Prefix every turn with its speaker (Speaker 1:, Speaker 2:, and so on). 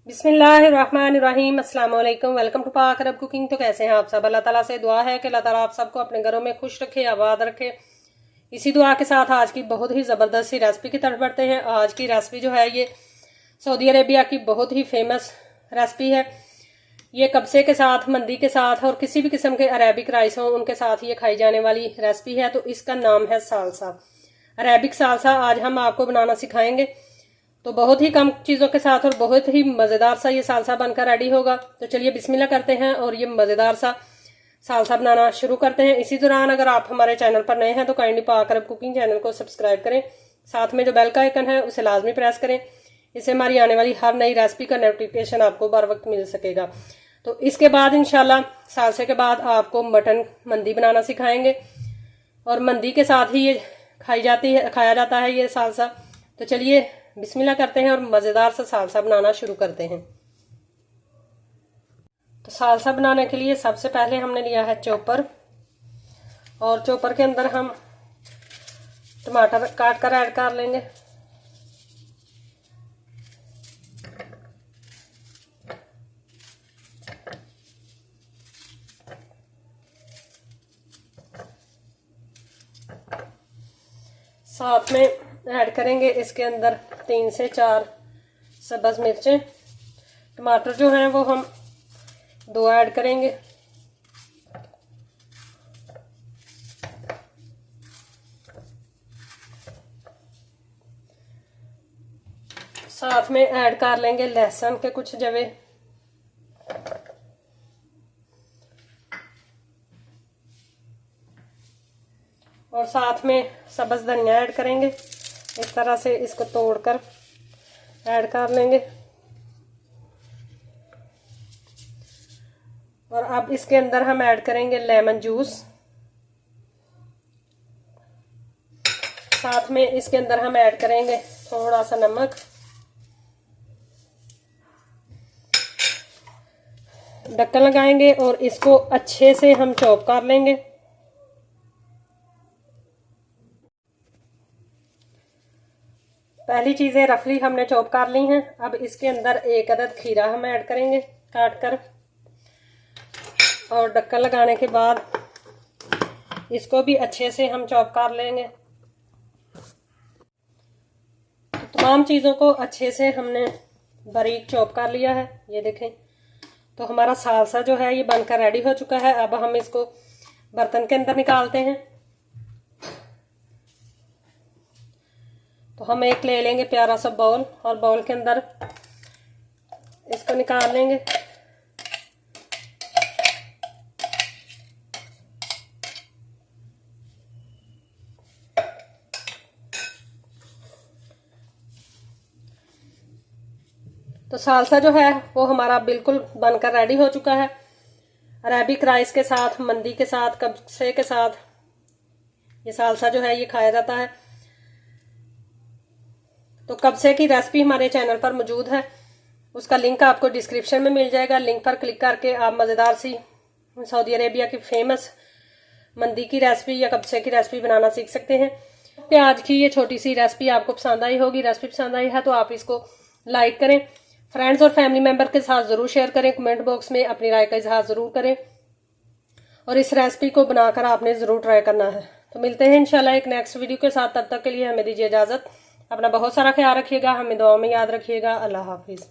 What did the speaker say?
Speaker 1: बिस्मिल्लाहिर्रहमानिर्रहीम, अस्सलाम वालेकुम। वेलकम टू पाक अरब कुकिंग। तो कैसे हैं आप सब? अल्लाह ताला से दुआ है कि अल्लाह ताला आप सबको अपने घरों में खुश रखे, आबाद रखे। इसी दुआ के साथ आज की बहुत ही ज़बरदस्त सी रेसिपी की तरफ बढ़ते हैं। आज की रेसिपी जो है ये सऊदी अरेबिया की बहुत ही फेमस रेसिपी है। ये कब्से के साथ, मंदी के साथ और किसी भी किस्म के अरेबिक राइस हों उनके साथ ये खाई जाने वाली रेसिपी है। तो इसका नाम है सालसा, अरेबिक सालसा। आज हम आपको बनाना सिखाएंगे। तो बहुत ही कम चीज़ों के साथ और बहुत ही मज़ेदार सा ये सालसा बनकर रेडी होगा। तो चलिए बिस्मिल्लाह करते हैं और ये मज़ेदार सा सालसा बनाना शुरू करते हैं। इसी दौरान अगर आप हमारे चैनल पर नए हैं तो काइंडली पाक अरब कुकिंग चैनल को सब्सक्राइब करें। साथ में जो बेल का आइकन है उसे लाजमी प्रेस करें। इससे हमारी आने वाली हर नई रेसिपी का नोटिफिकेशन आपको बर वक्त मिल सकेगा। तो इसके बाद इंशाल्लाह सालसे के बाद आपको मटन मंदी बनाना सिखाएंगे और मंदी के साथ ही ये खाया जाता है ये सालसा। तो चलिए बिस्मिल्लाह करते हैं और मज़ेदार सा सालसा बनाना शुरू करते हैं। तो सालसा बनाने के लिए सबसे पहले हमने लिया है चॉपर, और चॉपर के अंदर हम टमाटर काट कर ऐड कर लेंगे। साथ में ऐड करेंगे इसके अंदर 3 से 4 सब्ज़ मिर्चें। टमाटर जो हैं वो हम 2 ऐड करेंगे। साथ में ऐड कर लेंगे लहसुन के कुछ जवे, और साथ में सब्ज़ धनिया ऐड करेंगे। इस तरह से इसको तोड़कर ऐड कर लेंगे। और अब इसके अंदर हम ऐड करेंगे लेमन जूस। साथ में इसके अंदर हम ऐड करेंगे थोड़ा सा नमक, ढक्कन लगाएंगे और इसको अच्छे से हम चॉप कर लेंगे। पहली चीज़ें रफली हमने चॉप कर ली हैं। अब इसके अंदर 1 अदद खीरा हम ऐड करेंगे काट कर, और ढक्कन लगाने के बाद इसको भी अच्छे से हम चॉप कर लेंगे। तमाम चीज़ों को अच्छे से हमने बारीक चॉप कर लिया है। ये देखें, तो हमारा सालसा जो है ये बनकर रेडी हो चुका है। अब हम इसको बर्तन के अंदर निकालते हैं। तो हम एक ले लेंगे प्यारा सा बाउल, और बाउल के अंदर इसको निकाल लेंगे। तो सालसा जो है वो हमारा बिल्कुल बनकर रेडी हो चुका है। अरेबिक राइस के साथ, मंदी के साथ, कब्से के साथ ये सालसा जो है ये खाया जाता है। तो कब्से की रेसिपी हमारे चैनल पर मौजूद है, उसका लिंक आपको डिस्क्रिप्शन में मिल जाएगा। लिंक पर क्लिक करके आप मज़ेदार सी सऊदी अरेबिया की फेमस मंदी की रेसिपी या कब्से की रेसिपी बनाना सीख सकते हैं। आज की ये छोटी सी रेसिपी आपको पसंद आई होगी। रेसिपी पसंद आई है तो आप इसको लाइक करें, फ्रेंड्स और फैमिली मेम्बर के साथ ज़रूर शेयर करें, कमेंट बॉक्स में अपनी राय का इजहार ज़रूर करें, और इस रेसिपी को बनाकर आपने ज़रूर ट्राई करना है। तो मिलते हैं इंशाल्लाह एक नेक्स्ट वीडियो के साथ। तब तक के लिए हमें दीजिए इजाज़त। अपना बहुत सारा ख्याल रखिएगा, हमें दुआ में याद रखिएगा। अल्लाह हाफिज़।